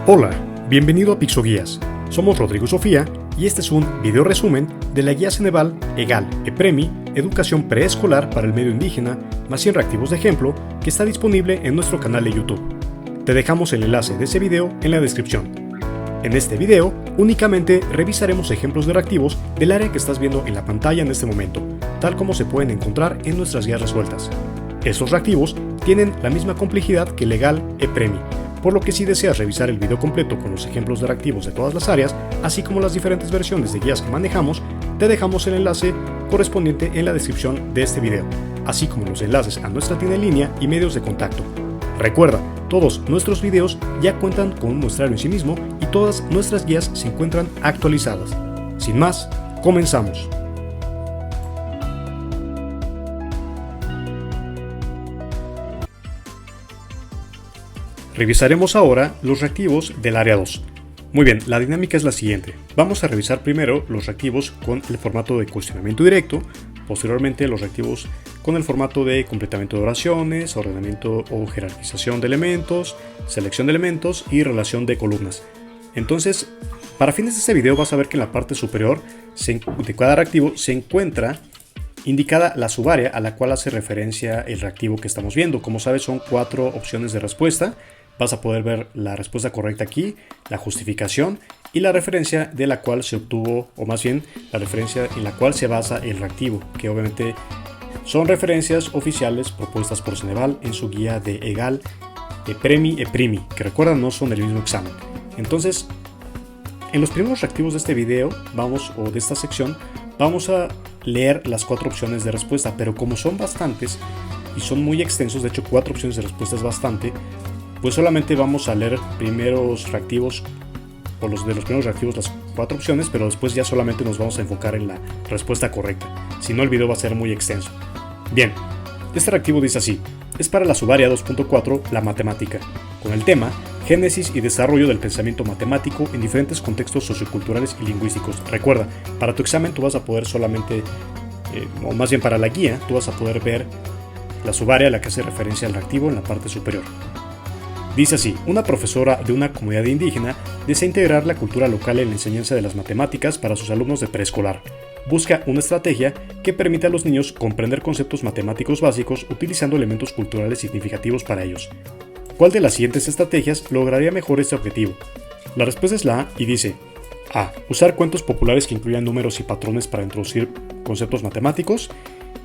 Hola, bienvenido a Pixoguías. Somos Rodrigo y Sofía y este es un video resumen de la guía Ceneval EGAL EPREMI Educación Preescolar para el Medio Indígena más 100 reactivos de ejemplo que está disponible en nuestro canal de YouTube. Te dejamos el enlace de ese video en la descripción. En este video únicamente revisaremos ejemplos de reactivos del área que estás viendo en la pantalla en este momento, tal como se pueden encontrar en nuestras guías resueltas. Estos reactivos tienen la misma complejidad que el EGAL EPREMI, por lo que si deseas revisar el video completo con los ejemplos de reactivos de todas las áreas, así como las diferentes versiones de guías que manejamos, te dejamos el enlace correspondiente en la descripción de este video, así como los enlaces a nuestra tienda en línea y medios de contacto. Recuerda, todos nuestros videos ya cuentan con un muestrario en sí mismo y todas nuestras guías se encuentran actualizadas. Sin más, comenzamos. Revisaremos ahora los reactivos del área 2. Muy bien, la dinámica es la siguiente. Vamos a revisar primero los reactivos con el formato de cuestionamiento directo, posteriormente los reactivos con el formato de completamiento de oraciones, ordenamiento o jerarquización de elementos, selección de elementos y relación de columnas. Entonces, para fines de este video vas a ver que en la parte superior de cada reactivo se encuentra indicada la subárea a la cual hace referencia el reactivo que estamos viendo. Como sabes, son 4 opciones de respuesta. Vas a poder ver la respuesta correcta aquí, la justificación y la referencia de la cual se obtuvo, o más bien la referencia en la cual se basa el reactivo, que obviamente son referencias oficiales propuestas por Ceneval en su guía de EGAL, EPREMI, EPRIMI, que recuerdan no son del mismo examen. Entonces, en los primeros reactivos de este video, o de esta sección, vamos a leer las 4 opciones de respuesta, pero como son bastantes y son muy extensos, de hecho 4 opciones de respuesta es bastante, pues solamente vamos a leer primeros reactivos, o los primeros reactivos, las 4 opciones, pero después ya solamente nos vamos a enfocar en la respuesta correcta, si no el video va a ser muy extenso. Bien, este reactivo dice así: es para la subárea 2.4, la matemática, con el tema Génesis y desarrollo del pensamiento matemático en diferentes contextos socioculturales y lingüísticos. Recuerda, para tu examen tú vas a poder solamente, o más bien para la guía, tú vas a poder ver la subárea a la que hace referencia al reactivo en la parte superior. Dice así: una profesora de una comunidad indígena desea integrar la cultura local en la enseñanza de las matemáticas para sus alumnos de preescolar. Busca una estrategia que permita a los niños comprender conceptos matemáticos básicos utilizando elementos culturales significativos para ellos. ¿Cuál de las siguientes estrategias lograría mejor este objetivo? La respuesta es la A y dice: A. Usar cuentos populares que incluyan números y patrones para introducir conceptos matemáticos.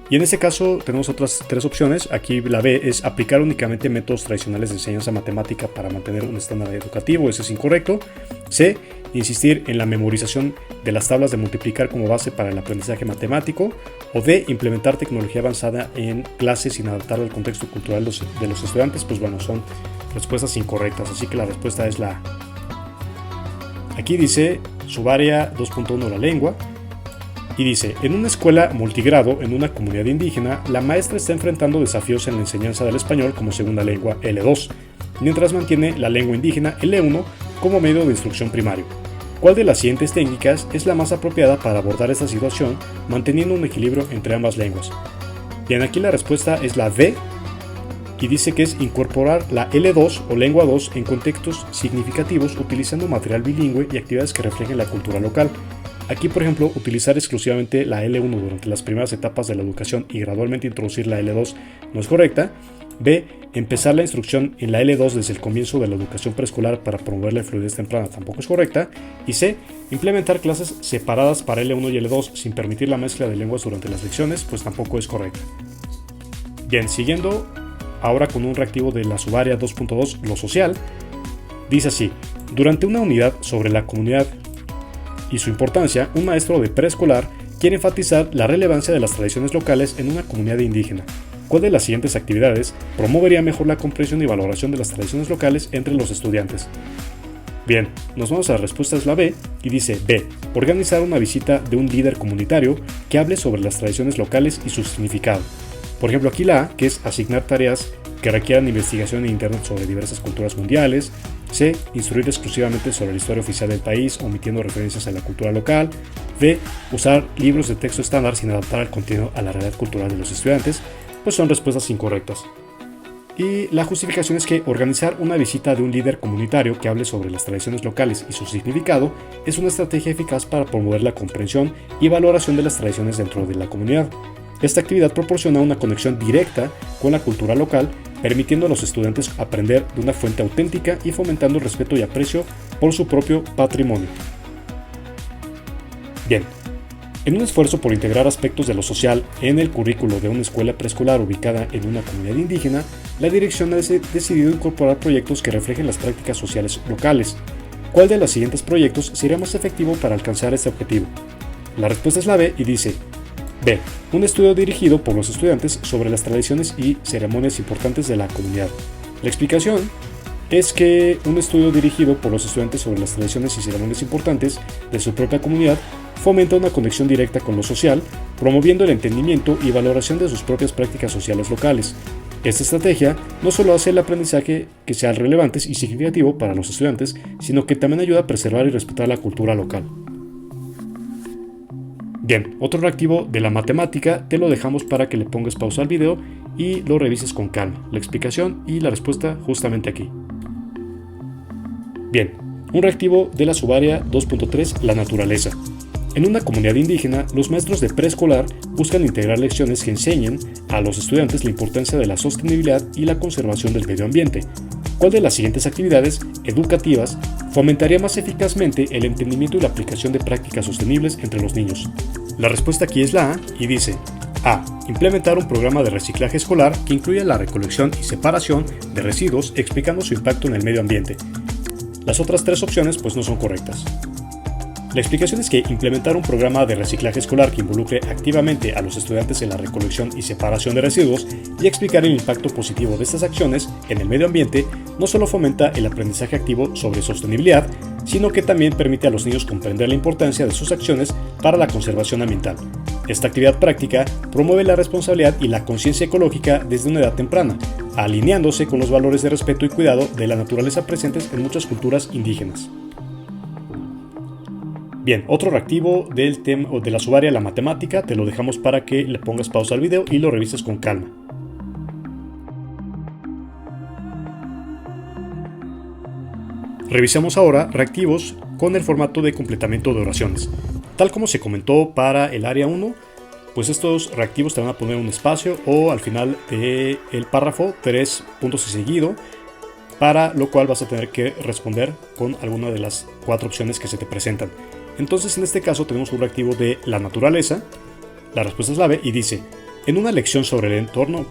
Y en este caso tenemos otras 3 opciones. Aquí la B es aplicar únicamente métodos tradicionales de enseñanza matemática para mantener un estándar educativo. Ese es incorrecto. C. Insistir en la memorización de las tablas de multiplicar como base para el aprendizaje matemático. O D. Implementar tecnología avanzada en clases sin adaptarla al contexto cultural de los estudiantes. Pues bueno, son respuestas incorrectas, así que la respuesta es la A. Aquí dice subárea 2.1 la lengua. Y dice: en una escuela multigrado en una comunidad indígena, la maestra está enfrentando desafíos en la enseñanza del español como segunda lengua L2, mientras mantiene la lengua indígena L1 como medio de instrucción primario. ¿Cuál de las siguientes técnicas es la más apropiada para abordar esta situación, manteniendo un equilibrio entre ambas lenguas? Bien, aquí la respuesta es la D, y dice que es incorporar la L2 o lengua 2 en contextos significativos utilizando material bilingüe y actividades que reflejen la cultura local. Aquí, por ejemplo, utilizar exclusivamente la L1 durante las primeras etapas de la educación y gradualmente introducir la L2 no es correcta. B. Empezar la instrucción en la L2 desde el comienzo de la educación preescolar para promover la fluidez temprana tampoco es correcta. Y C. Implementar clases separadas para L1 y L2 sin permitir la mezcla de lenguas durante las lecciones, pues tampoco es correcta. Bien, siguiendo ahora con un reactivo de la subárea 2.2, lo social, dice así: durante una unidad sobre la comunidad y su importancia, un maestro de preescolar quiere enfatizar la relevancia de las tradiciones locales en una comunidad indígena. ¿Cuál de las siguientes actividades promovería mejor la comprensión y valoración de las tradiciones locales entre los estudiantes? Bien, nos vamos a la respuesta, es la B, y dice B. Organizar una visita de un líder comunitario que hable sobre las tradiciones locales y su significado. Por ejemplo, aquí la A, que es asignar tareas que requieran investigación en internet sobre diversas culturas mundiales. C. Instruir exclusivamente sobre la historia oficial del país, omitiendo referencias a la cultura local. D. Usar libros de texto estándar sin adaptar el contenido a la realidad cultural de los estudiantes. Pues son respuestas incorrectas. Y la justificación es que organizar una visita de un líder comunitario que hable sobre las tradiciones locales y su significado es una estrategia eficaz para promover la comprensión y valoración de las tradiciones dentro de la comunidad. Esta actividad proporciona una conexión directa con la cultura local, permitiendo a los estudiantes aprender de una fuente auténtica y fomentando el respeto y aprecio por su propio patrimonio. Bien, en un esfuerzo por integrar aspectos de lo social en el currículo de una escuela preescolar ubicada en una comunidad indígena, la dirección ha decidido incorporar proyectos que reflejen las prácticas sociales locales. ¿Cuál de los siguientes proyectos sería más efectivo para alcanzar este objetivo? La respuesta es la B y dice: B. Un estudio dirigido por los estudiantes sobre las tradiciones y ceremonias importantes de la comunidad. La explicación es que un estudio dirigido por los estudiantes sobre las tradiciones y ceremonias importantes de su propia comunidad fomenta una conexión directa con lo social, promoviendo el entendimiento y valoración de sus propias prácticas sociales locales. Esta estrategia no solo hace el aprendizaje que sea relevante y significativo para los estudiantes, sino que también ayuda a preservar y respetar la cultura local. Bien, otro reactivo de la matemática te lo dejamos para que le pongas pausa al video y lo revises con calma. La explicación y la respuesta justamente aquí. Bien, un reactivo de la subárea 2.3, la naturaleza. En una comunidad indígena, los maestros de preescolar buscan integrar lecciones que enseñen a los estudiantes la importancia de la sostenibilidad y la conservación del medio ambiente. ¿Cuál de las siguientes actividades educativas fomentaría más eficazmente el entendimiento y la aplicación de prácticas sostenibles entre los niños? La respuesta aquí es la A y dice: A. Implementar un programa de reciclaje escolar que incluya la recolección y separación de residuos explicando su impacto en el medio ambiente. Las otras tres opciones pues no son correctas. La explicación es que implementar un programa de reciclaje escolar que involucre activamente a los estudiantes en la recolección y separación de residuos y explicar el impacto positivo de estas acciones en el medio ambiente no solo fomenta el aprendizaje activo sobre sostenibilidad, sino que también permite a los niños comprender la importancia de sus acciones para la conservación ambiental. Esta actividad práctica promueve la responsabilidad y la conciencia ecológica desde una edad temprana, alineándose con los valores de respeto y cuidado de la naturaleza presentes en muchas culturas indígenas. Bien, otro reactivo del tema de la subárea, la matemática, te lo dejamos para que le pongas pausa al video y lo revises con calma. Revisamos ahora reactivos con el formato de completamiento de oraciones. Tal como se comentó para el área 1, pues estos reactivos te van a poner un espacio o al final del párrafo 3 puntos y seguido, para lo cual vas a tener que responder con alguna de las 4 opciones que se te presentan. Entonces en este caso tenemos un reactivo de la naturaleza. La respuesta es la B y dice: en una lección sobre el entorno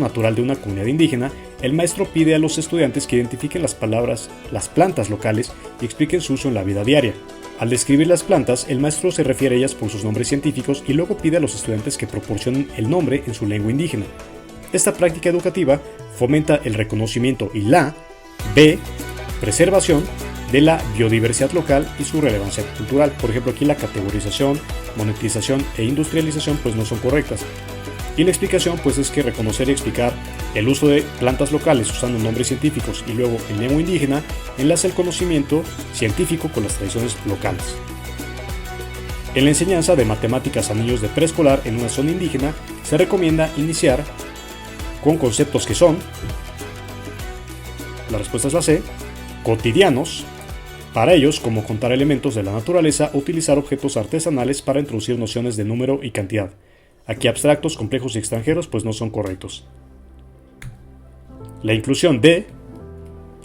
natural de una comunidad indígena, el maestro pide a los estudiantes que identifiquen las plantas locales y expliquen su uso en la vida diaria. Al describir las plantas, el maestro se refiere a ellas por sus nombres científicos y luego pide a los estudiantes que proporcionen el nombre en su lengua indígena. Esta práctica educativa fomenta el reconocimiento y la B, preservación de la biodiversidad local y su relevancia cultural. Por ejemplo, aquí la categorización, monetización e industrialización pues no son correctas. Y la explicación pues es que reconocer y explicar el uso de plantas locales usando nombres científicos y luego en lengua indígena enlaza el conocimiento científico con las tradiciones locales. En la enseñanza de matemáticas a niños de preescolar en una zona indígena se recomienda iniciar con conceptos que son, la respuesta es la C, cotidianos, para ellos como contar elementos de la naturaleza o utilizar objetos artesanales para introducir nociones de número y cantidad. Aquí abstractos, complejos y extranjeros pues no son correctos. La inclusión de,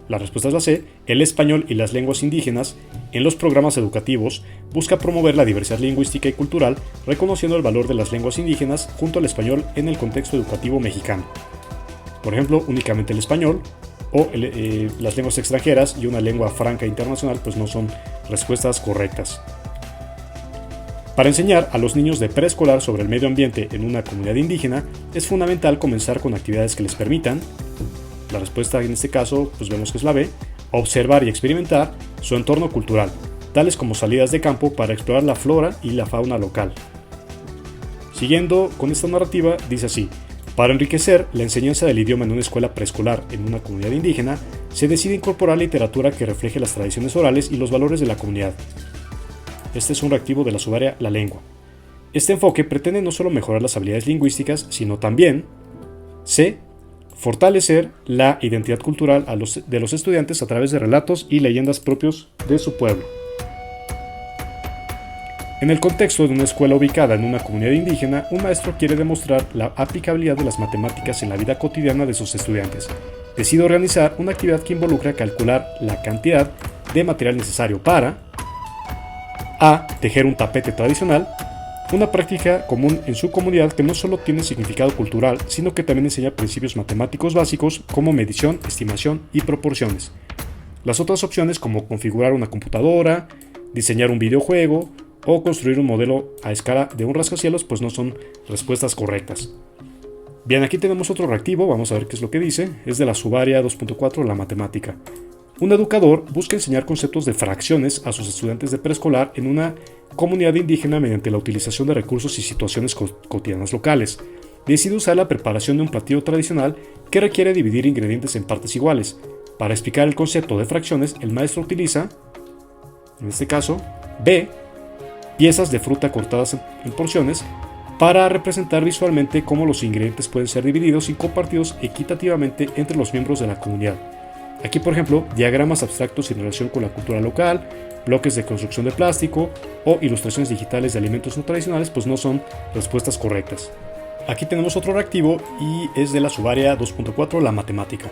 la respuesta es la C, el español y las lenguas indígenas en los programas educativos busca promover la diversidad lingüística y cultural, reconociendo el valor de las lenguas indígenas junto al español en el contexto educativo mexicano. Por ejemplo, únicamente el español o las lenguas extranjeras y una lengua franca internacional pues no son respuestas correctas. Para enseñar a los niños de preescolar sobre el medio ambiente en una comunidad indígena es fundamental comenzar con actividades que les permitan, la respuesta en este caso pues vemos que es la B, observar y experimentar su entorno cultural, tales como salidas de campo para explorar la flora y la fauna local. Siguiendo con esta narrativa dice así: para enriquecer la enseñanza del idioma en una escuela preescolar en una comunidad indígena, se decide incorporar literatura que refleje las tradiciones orales y los valores de la comunidad. Este es un reactivo de la subárea la lengua. Este enfoque pretende no solo mejorar las habilidades lingüísticas, sino también C. fortalecer la identidad cultural de los estudiantes a través de relatos y leyendas propios de su pueblo. En el contexto de una escuela ubicada en una comunidad indígena, un maestro quiere demostrar la aplicabilidad de las matemáticas en la vida cotidiana de sus estudiantes. Decide organizar una actividad que involucra calcular la cantidad de material necesario para a. Tejer un tapete tradicional, una práctica común en su comunidad que no solo tiene significado cultural, sino que también enseña principios matemáticos básicos como medición, estimación y proporciones. Las otras opciones, como configurar una computadora, diseñar un videojuego o construir un modelo a escala de un rascacielos, pues no son respuestas correctas. Bien, aquí tenemos otro reactivo, vamos a ver qué es lo que dice. Es de la subaria 2.4, la matemática. Un educador busca enseñar conceptos de fracciones a sus estudiantes de preescolar en una comunidad indígena mediante la utilización de recursos y situaciones cotidianas locales. Decide usar la preparación de un platillo tradicional que requiere dividir ingredientes en partes iguales. Para explicar el concepto de fracciones, el maestro utiliza, en este caso, B, piezas de fruta cortadas en porciones para representar visualmente cómo los ingredientes pueden ser divididos y compartidos equitativamente entre los miembros de la comunidad. Aquí, por ejemplo, diagramas abstractos en relación con la cultura local, bloques de construcción de plástico o ilustraciones digitales de alimentos no tradicionales, pues no son respuestas correctas. Aquí tenemos otro reactivo y es de la subaria 2.4, la matemática.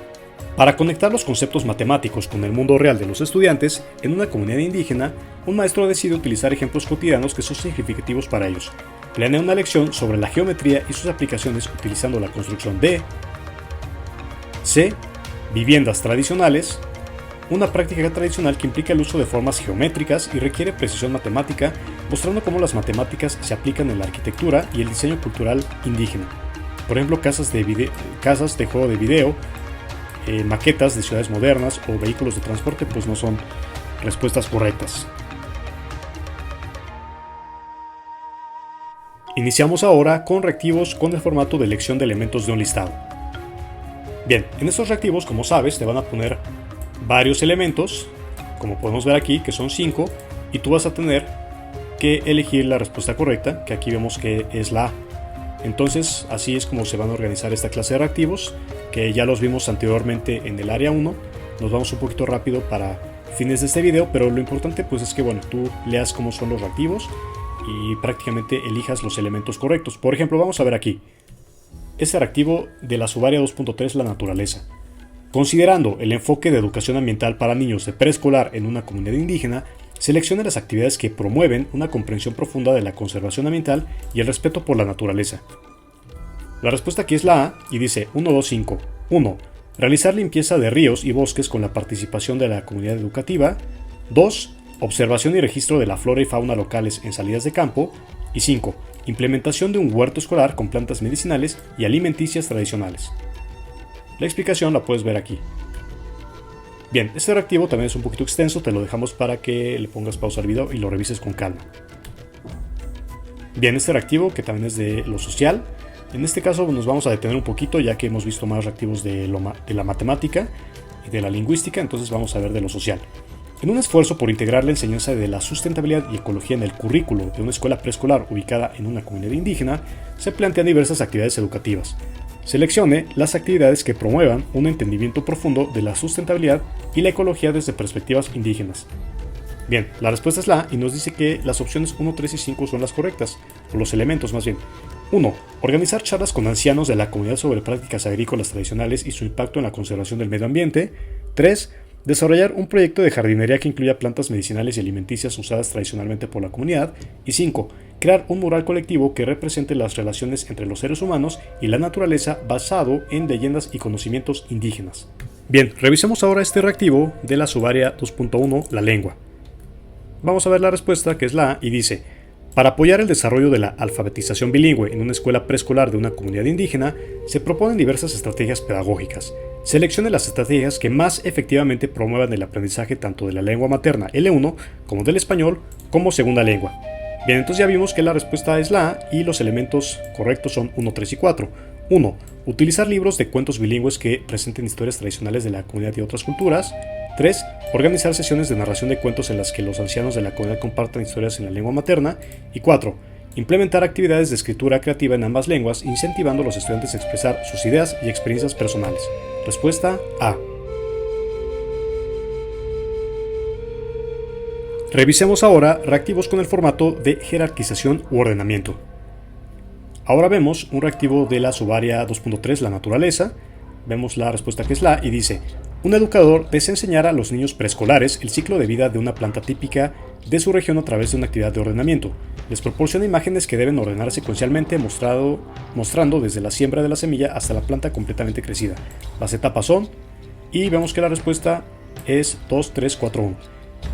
Para conectar los conceptos matemáticos con el mundo real de los estudiantes, en una comunidad indígena, un maestro decide utilizar ejemplos cotidianos que son significativos para ellos. Planea una lección sobre la geometría y sus aplicaciones utilizando la construcción de C. Viviendas tradicionales, una práctica tradicional que implica el uso de formas geométricas y requiere precisión matemática, mostrando cómo las matemáticas se aplican en la arquitectura y el diseño cultural indígena. Por ejemplo, casas de juego de video, maquetas de ciudades modernas o vehículos de transporte, pues no son respuestas correctas. Iniciamos ahora con reactivos con el formato de elección de elementos de un listado. Bien, en estos reactivos, como sabes, te van a poner varios elementos, como podemos ver aquí, que son 5, y tú vas a tener que elegir la respuesta correcta, que aquí vemos que es la A. Entonces, así es como se van a organizar esta clase de reactivos, que ya los vimos anteriormente en el área 1. Nos vamos un poquito rápido para fines de este video, pero lo importante pues es que tú leas cómo son los reactivos y prácticamente elijas los elementos correctos. Por ejemplo, vamos a ver aquí. Este reactivo de la subaria 2.3, la naturaleza. Considerando el enfoque de educación ambiental para niños de preescolar en una comunidad indígena, seleccione las actividades que promueven una comprensión profunda de la conservación ambiental y el respeto por la naturaleza. La respuesta aquí es la A y dice 1, 2, 5. 1. Realizar limpieza de ríos y bosques con la participación de la comunidad educativa. 2. Observación y registro de la flora y fauna locales en salidas de campo. Y 5. Implementación de un huerto escolar con plantas medicinales y alimenticias tradicionales. La explicación la puedes ver aquí. Bien, este reactivo también es un poquito extenso, te lo dejamos para que le pongas pausa al video y lo revises con calma. Bien, este reactivo que también es de lo social, en este caso nos vamos a detener un poquito ya que hemos visto más reactivos de la matemática y de la lingüística, entonces vamos a ver de lo social. En un esfuerzo por integrar la enseñanza de la sustentabilidad y ecología en el currículo de una escuela preescolar ubicada en una comunidad indígena, se plantean diversas actividades educativas. Seleccione las actividades que promuevan un entendimiento profundo de la sustentabilidad y la ecología desde perspectivas indígenas. Bien, la respuesta es la A y nos dice que las opciones 1, 3 y 5 son las correctas, o los elementos más bien. 1. Organizar charlas con ancianos de la comunidad sobre prácticas agrícolas tradicionales y su impacto en la conservación del medio ambiente. 3. Desarrollar un proyecto de jardinería que incluya plantas medicinales y alimenticias usadas tradicionalmente por la comunidad. Y 5. Crear un mural colectivo que represente las relaciones entre los seres humanos y la naturaleza basado en leyendas y conocimientos indígenas. Bien, revisemos ahora este reactivo de la subaria 2.1, la lengua. Vamos a ver la respuesta, que es la A, y dice: para apoyar el desarrollo de la alfabetización bilingüe en una escuela preescolar de una comunidad indígena, se proponen diversas estrategias pedagógicas. Seleccione las estrategias que más efectivamente promuevan el aprendizaje tanto de la lengua materna L1 como del español como segunda lengua. Bien, entonces ya vimos que la respuesta es la A y los elementos correctos son 1, 3 y 4. 1. Utilizar libros de cuentos bilingües que presenten historias tradicionales de la comunidad y otras culturas. 3. Organizar sesiones de narración de cuentos en las que los ancianos de la comunidad compartan historias en la lengua materna. Y 4. Implementar actividades de escritura creativa en ambas lenguas, incentivando a los estudiantes a expresar sus ideas y experiencias personales. Respuesta A. Revisemos ahora reactivos con el formato de jerarquización u ordenamiento. Ahora vemos un reactivo de la subárea 2.3, la naturaleza. Vemos la respuesta que es la y dice: un educador desea enseñar a los niños preescolares el ciclo de vida de una planta típica de su región a través de una actividad de ordenamiento. Les proporciona imágenes que deben ordenar secuencialmente, mostrando desde la siembra de la semilla hasta la planta completamente crecida. Las etapas son, y vemos que la respuesta es 2, 3, 4, 1.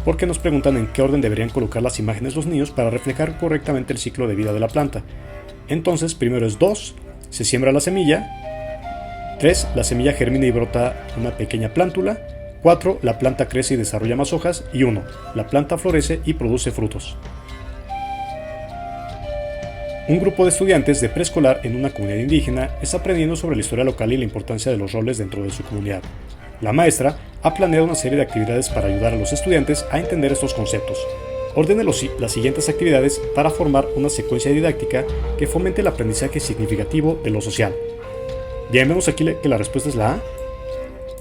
Porque nos preguntan en qué orden deberían colocar las imágenes los niños para reflejar correctamente el ciclo de vida de la planta. Entonces, primero es 2, se siembra la semilla. 3, la semilla germina y brota una pequeña plántula. 4, la planta crece y desarrolla más hojas. Y 1, la planta florece y produce frutos. Un grupo de estudiantes de preescolar en una comunidad indígena está aprendiendo sobre la historia local y la importancia de los roles dentro de su comunidad. La maestra ha planeado una serie de actividades para ayudar a los estudiantes a entender estos conceptos. Ordene las siguientes actividades para formar una secuencia didáctica que fomente el aprendizaje significativo de lo social. Bien, vemos aquí que la respuesta es la A.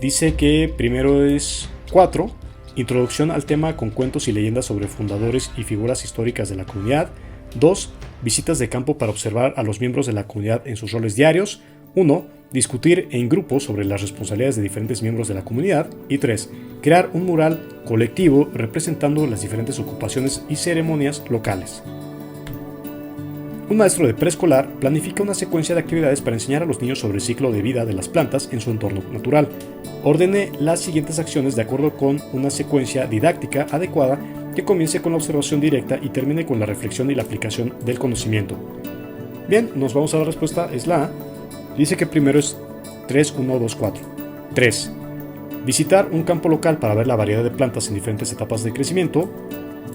Dice que primero es 4, introducción al tema con cuentos y leyendas sobre fundadores y figuras históricas de la comunidad. 2, visitas de campo para observar a los miembros de la comunidad en sus roles diarios. 1, discutir en grupo sobre las responsabilidades de diferentes miembros de la comunidad. Y 3, crear un mural colectivo representando las diferentes ocupaciones y ceremonias locales. Un maestro de preescolar planifica una secuencia de actividades para enseñar a los niños sobre el ciclo de vida de las plantas en su entorno natural. Ordene las siguientes acciones de acuerdo con una secuencia didáctica adecuada que comience con la observación directa y termine con la reflexión y la aplicación del conocimiento. Bien, nos vamos a la respuesta, es la A. Dice que primero es 3, 1, 2, 4. 3. Visitar un campo local para ver la variedad de plantas en diferentes etapas de crecimiento.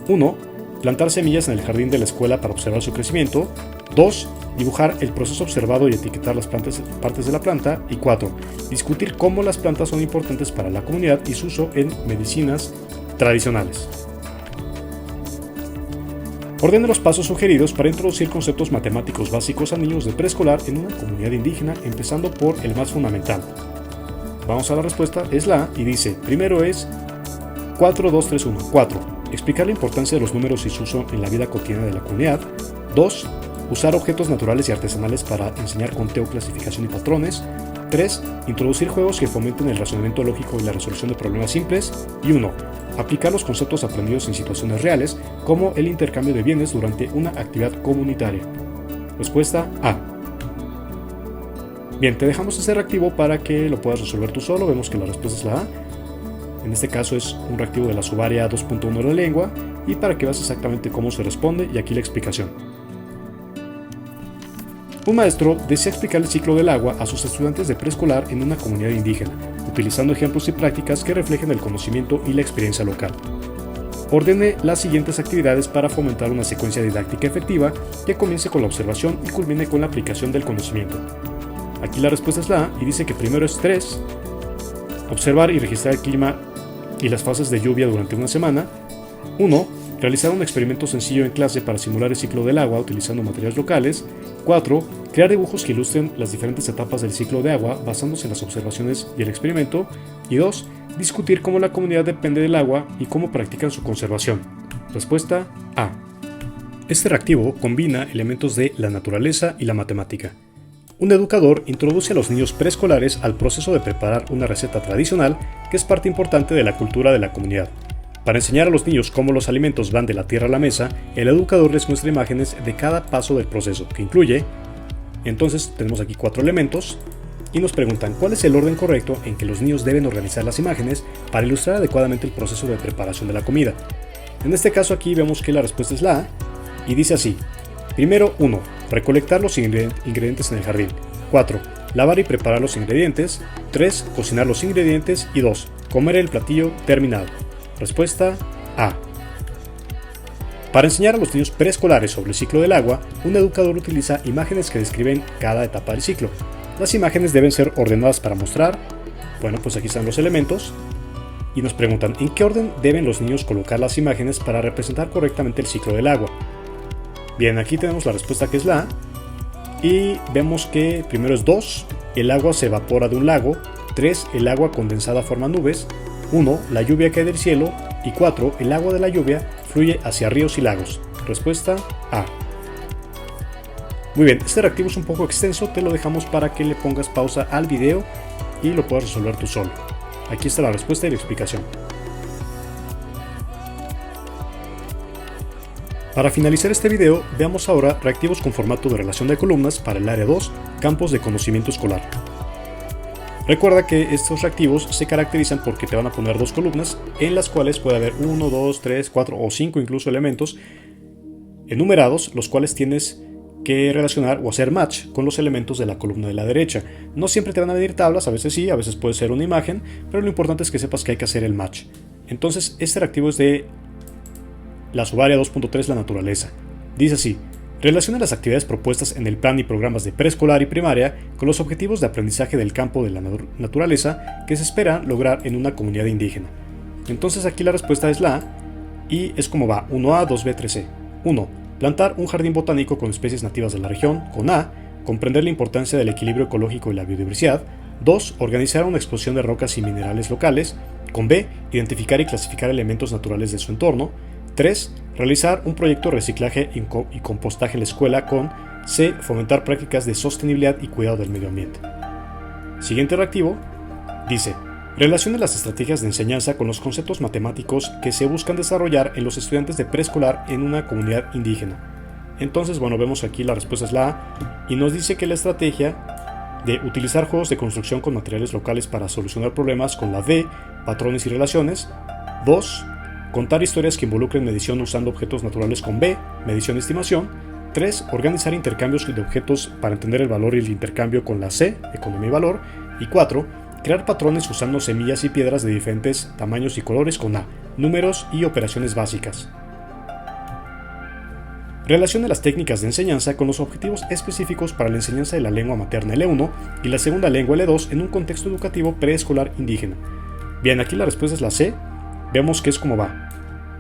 1. Plantar semillas en el jardín de la escuela para observar su crecimiento. 2. Dibujar el proceso observado y etiquetar las partes de la planta. Y 4. Discutir cómo las plantas son importantes para la comunidad y su uso en medicinas tradicionales. Ordene los pasos sugeridos para introducir conceptos matemáticos básicos a niños de preescolar en una comunidad indígena, empezando por el más fundamental. Vamos a la respuesta, es la A y dice, primero es 4, 2, 3, 1. 4. Explicar la importancia de los números y su uso en la vida cotidiana de la comunidad. 2. Usar objetos naturales y artesanales para enseñar conteo, clasificación y patrones. 3. Introducir juegos que fomenten el razonamiento lógico y la resolución de problemas simples. Y 1. Aplicar los conceptos aprendidos en situaciones reales, como el intercambio de bienes durante una actividad comunitaria. Respuesta A. Bien, te dejamos este reactivo para que lo puedas resolver tú solo. Vemos que la respuesta es la A. En este caso es un reactivo de la subárea 2.1 de la lengua, y para que veas exactamente cómo se responde, y aquí la explicación. Un maestro desea explicar el ciclo del agua a sus estudiantes de preescolar en una comunidad indígena, utilizando ejemplos y prácticas que reflejen el conocimiento y la experiencia local. Ordene las siguientes actividades para fomentar una secuencia didáctica efectiva que comience con la observación y culmine con la aplicación del conocimiento. Aquí la respuesta es la A y dice que primero es 3. Observar y registrar el clima y las fases de lluvia durante una semana. 1. Realizar un experimento sencillo en clase para simular el ciclo del agua utilizando materiales locales. 4. Crear dibujos que ilustren las diferentes etapas del ciclo de agua basándose en las observaciones y el experimento. Y 2. Discutir cómo la comunidad depende del agua y cómo practican su conservación. Respuesta A. Este reactivo combina elementos de la naturaleza y la matemática. Un educador introduce a los niños preescolares al proceso de preparar una receta tradicional que es parte importante de la cultura de la comunidad. Para enseñar a los niños cómo los alimentos van de la tierra a la mesa, el educador les muestra imágenes de cada paso del proceso, que incluye... Entonces tenemos aquí 4 elementos, y nos preguntan cuál es el orden correcto en que los niños deben organizar las imágenes para ilustrar adecuadamente el proceso de preparación de la comida. En este caso aquí vemos que la respuesta es la A, y dice así. Primero, 1. Recolectar los ingredientes en el jardín. 4. Lavar y preparar los ingredientes. 3. Cocinar los ingredientes. Y 2. Comer el platillo terminado. Respuesta A. Para enseñar a los niños preescolares sobre el ciclo del agua, un educador utiliza imágenes que describen cada etapa del ciclo. Las imágenes deben ser ordenadas para mostrar, bueno, pues aquí están los elementos, y nos preguntan en qué orden deben los niños colocar las imágenes para representar correctamente el ciclo del agua. Bien, aquí tenemos la respuesta que es la A. Y vemos que primero es 2, el agua se evapora de un lago. 3, el agua condensada forma nubes. 1, la lluvia cae del cielo. Y 4, el agua de la lluvia fluye hacia ríos y lagos. Respuesta A. Muy bien, este reactivo es un poco extenso, te lo dejamos para que le pongas pausa al video y lo puedas resolver tú solo. Aquí está la respuesta y la explicación. Para finalizar este video, veamos ahora reactivos con formato de relación de columnas para el área 2, campos de conocimiento escolar. Recuerda que estos reactivos se caracterizan porque te van a poner dos columnas en las cuales puede haber 1, 2, 3, 4 o 5 incluso elementos enumerados, los cuales tienes que relacionar o hacer match con los elementos de la columna de la derecha. No siempre te van a venir tablas, a veces sí, a veces puede ser una imagen, pero lo importante es que sepas que hay que hacer el match. Entonces, este reactivo es de la subárea 2.3, la naturaleza. Dice así: relaciona las actividades propuestas en el plan y programas de preescolar y primaria con los objetivos de aprendizaje del campo de la naturaleza que se espera lograr en una comunidad indígena. Entonces aquí la respuesta es la A y es como va: 1A, 2B, 3C. 1. Plantar un jardín botánico con especies nativas de la región, con A. Comprender la importancia del equilibrio ecológico y la biodiversidad. 2. Organizar una exposición de rocas y minerales locales, con B. Identificar y clasificar elementos naturales de su entorno. 3. Realizar un proyecto de reciclaje y compostaje en la escuela, con C. Fomentar prácticas de sostenibilidad y cuidado del medio ambiente. Siguiente reactivo dice: relacione las estrategias de enseñanza con los conceptos matemáticos que se buscan desarrollar en los estudiantes de preescolar en una comunidad indígena. Entonces, bueno, vemos aquí la respuesta es la A y nos dice que la estrategia de utilizar juegos de construcción con materiales locales para solucionar problemas, con la D. Patrones y relaciones. 2. Contar historias que involucren medición usando objetos naturales, con B. Medición y estimación. 3. Organizar intercambios de objetos para entender el valor y el intercambio, con la C. Economía y valor. Y 4. Crear patrones usando semillas y piedras de diferentes tamaños y colores, con A. Números y operaciones básicas. Relaciona las técnicas de enseñanza con los objetivos específicos para la enseñanza de la lengua materna L1 y la segunda lengua L2 en un contexto educativo preescolar indígena. Bien, aquí la respuesta es la C. Vemos que es como va: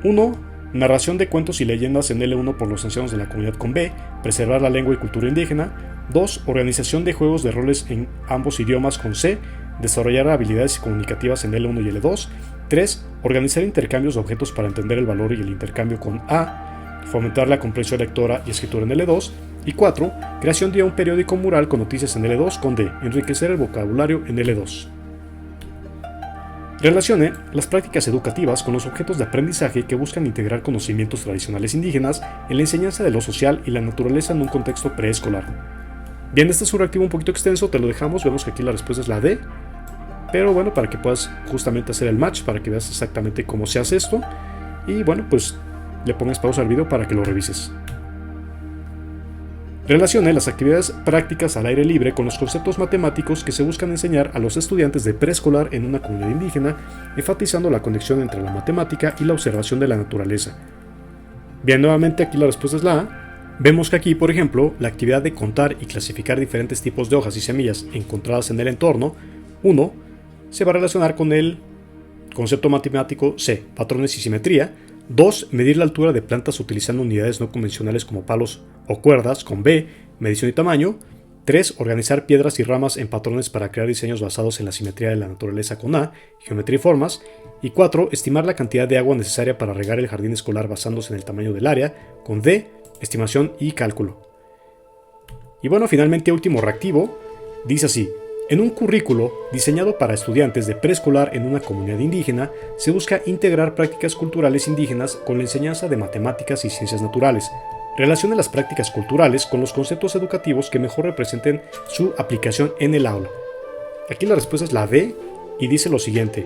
1. Narración de cuentos y leyendas en L1 por los ancianos de la comunidad, con B. Preservar la lengua y cultura indígena. 2. Organización de juegos de roles en ambos idiomas, con C. Desarrollar habilidades comunicativas en L1 y L2. 3. Organizar intercambios de objetos para entender el valor y el intercambio, con A. Fomentar la comprensión lectora y escritura en L2. Y 4. Creación de un periódico mural con noticias en L2, con D. Enriquecer el vocabulario en L2. Relacione las prácticas educativas con los objetos de aprendizaje que buscan integrar conocimientos tradicionales indígenas en la enseñanza de lo social y la naturaleza en un contexto preescolar. Bien, este es un reactivo un poquito extenso, te lo dejamos, vemos que aquí la respuesta es la D. Pero bueno, para que puedas justamente hacer el match, para que veas exactamente cómo se hace esto. Y bueno, pues le pongas pausa al video para que lo revises. Relacione las actividades prácticas al aire libre con los conceptos matemáticos que se buscan enseñar a los estudiantes de preescolar en una comunidad indígena, enfatizando la conexión entre la matemática y la observación de la naturaleza. Bien, nuevamente aquí la respuesta es la A. Vemos que aquí, por ejemplo, la actividad de contar y clasificar diferentes tipos de hojas y semillas encontradas en el entorno, 1. se va a relacionar con el concepto matemático C. Patrones y simetría. 2. Medir la altura de plantas utilizando unidades no convencionales como palos o cuerdas, con B. Medición y tamaño. 3. Organizar piedras y ramas en patrones para crear diseños basados en la simetría de la naturaleza, con A. Geometría y formas. Y 4. Estimar la cantidad de agua necesaria para regar el jardín escolar basándose en el tamaño del área, con D. Estimación y cálculo. Y bueno, finalmente último reactivo, dice así: en un currículo diseñado para estudiantes de preescolar en una comunidad indígena, se busca integrar prácticas culturales indígenas con la enseñanza de matemáticas y ciencias naturales. Relaciona las prácticas culturales con los conceptos educativos que mejor representen su aplicación en el aula. Aquí la respuesta es la D y dice lo siguiente: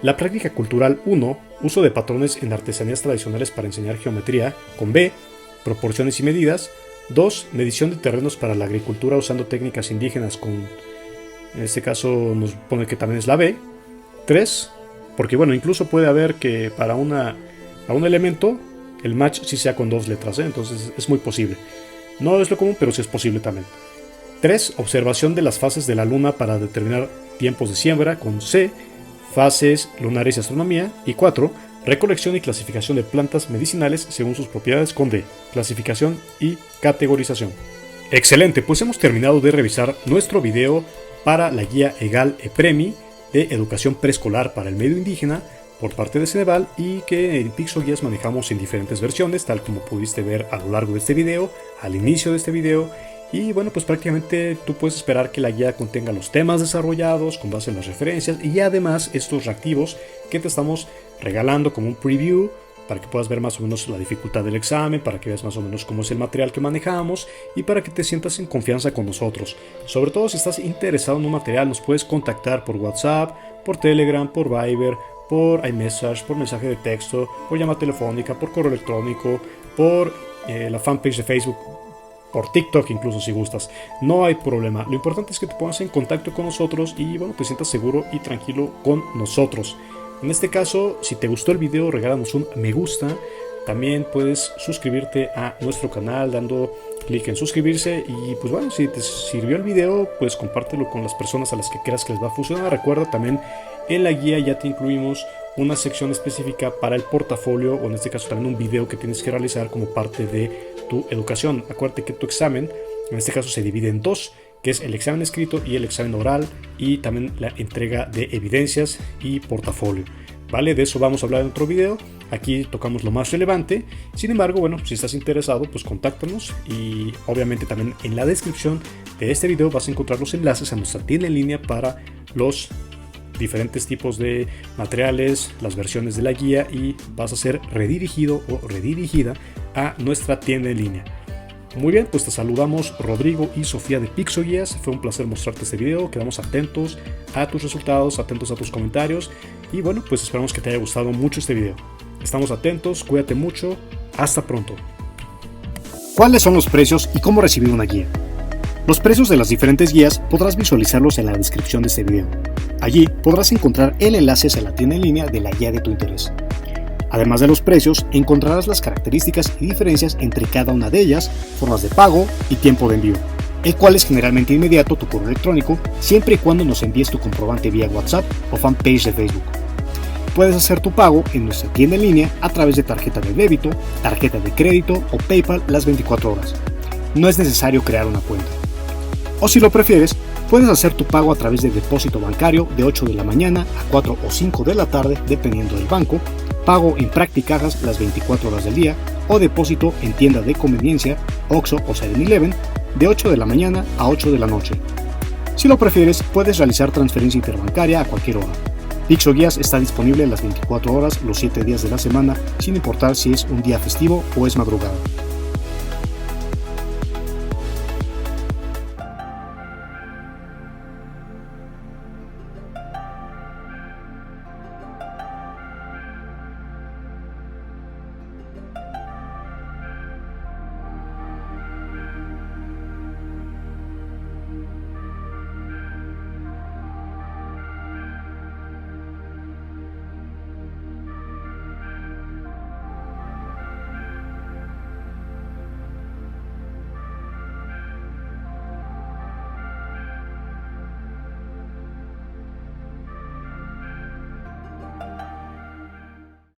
la práctica cultural 1, uso de patrones en artesanías tradicionales para enseñar geometría, con B, proporciones y medidas. 2, medición de terrenos para la agricultura usando técnicas indígenas, con, en este caso nos pone que también es la B. 3, porque bueno, incluso puede haber que para un elemento el match sí sea con dos letras, entonces es muy posible. No es lo común, pero sí es posible también. 3, observación de las fases de la luna para determinar tiempos de siembra, con C, fases lunares y astronomía. Y 4, recolección y clasificación de plantas medicinales según sus propiedades con D, clasificación y categorización. Excelente, pues hemos terminado de revisar nuestro video para la guía EGAL-EPREMI de educación preescolar para el medio indígena por parte de Ceneval y que en Pixoguías manejamos en diferentes versiones, tal como pudiste ver a lo largo de este video, al inicio de este video. Y bueno, pues prácticamente tú puedes esperar que la guía contenga los temas desarrollados con base en las referencias y además estos reactivos que te estamos regalando como un preview para que puedas ver más o menos la dificultad del examen, para que veas más o menos cómo es el material que manejamos y para que te sientas en confianza con nosotros. Sobre todo si estás interesado en un material, nos puedes contactar por WhatsApp, por Telegram, por Viber, por iMessage, por mensaje de texto, por llamada telefónica, por correo electrónico, por la fanpage de Facebook, por TikTok incluso si gustas. No hay problema. Lo importante es que te pongas en contacto con nosotros y bueno, te sientas seguro y tranquilo con nosotros. En este caso, si te gustó el video, regálanos un me gusta. También puedes suscribirte a nuestro canal dando clic en suscribirse y pues bueno, si te sirvió el video, pues compártelo con las personas a las que creas que les va a funcionar. Recuerda también en la guía ya te incluimos una sección específica para el portafolio o en este caso también un video que tienes que realizar como parte de tu educación. Acuérdate que tu examen en este caso se divide en dos, que es el examen escrito y el examen oral y también la entrega de evidencias y portafolio. ¿Vale? De eso vamos a hablar en otro video. Aquí tocamos lo más relevante. Sin embargo, bueno, si estás interesado, pues contáctanos y obviamente también en la descripción de este video vas a encontrar los enlaces a nuestra tienda en línea para los diferentes tipos de materiales, las versiones de la guía y vas a ser redirigido o redirigida a nuestra tienda en línea. Muy bien, pues te saludamos Rodrigo y Sofía de Pixoguías. Fue un placer mostrarte este video. Quedamos atentos a tus resultados, atentos a tus comentarios y bueno, pues esperamos que te haya gustado mucho este video. Estamos atentos, cuídate mucho, hasta pronto. ¿Cuáles son los precios y cómo recibir una guía? Los precios de las diferentes guías podrás visualizarlos en la descripción de este video. Allí podrás encontrar el enlace hacia la tienda en línea de la guía de tu interés. Además de los precios, encontrarás las características y diferencias entre cada una de ellas, formas de pago y tiempo de envío, el cual es generalmente inmediato tu correo electrónico siempre y cuando nos envíes tu comprobante vía WhatsApp o fanpage de Facebook. Puedes hacer tu pago en nuestra tienda en línea a través de tarjeta de débito, tarjeta de crédito o PayPal las 24 horas. No es necesario crear una cuenta. O si lo prefieres, puedes hacer tu pago a través de depósito bancario de 8 de la mañana a 4 o 5 de la tarde dependiendo del banco, pago en Practicajas las 24 horas del día o depósito en tienda de conveniencia, Oxxo o 7-Eleven de 8 de la mañana a 8 de la noche. Si lo prefieres, puedes realizar transferencia interbancaria a cualquier hora. Pixoguías está disponible las 24 horas los 7 días de la semana, sin importar si es un día festivo o es madrugada.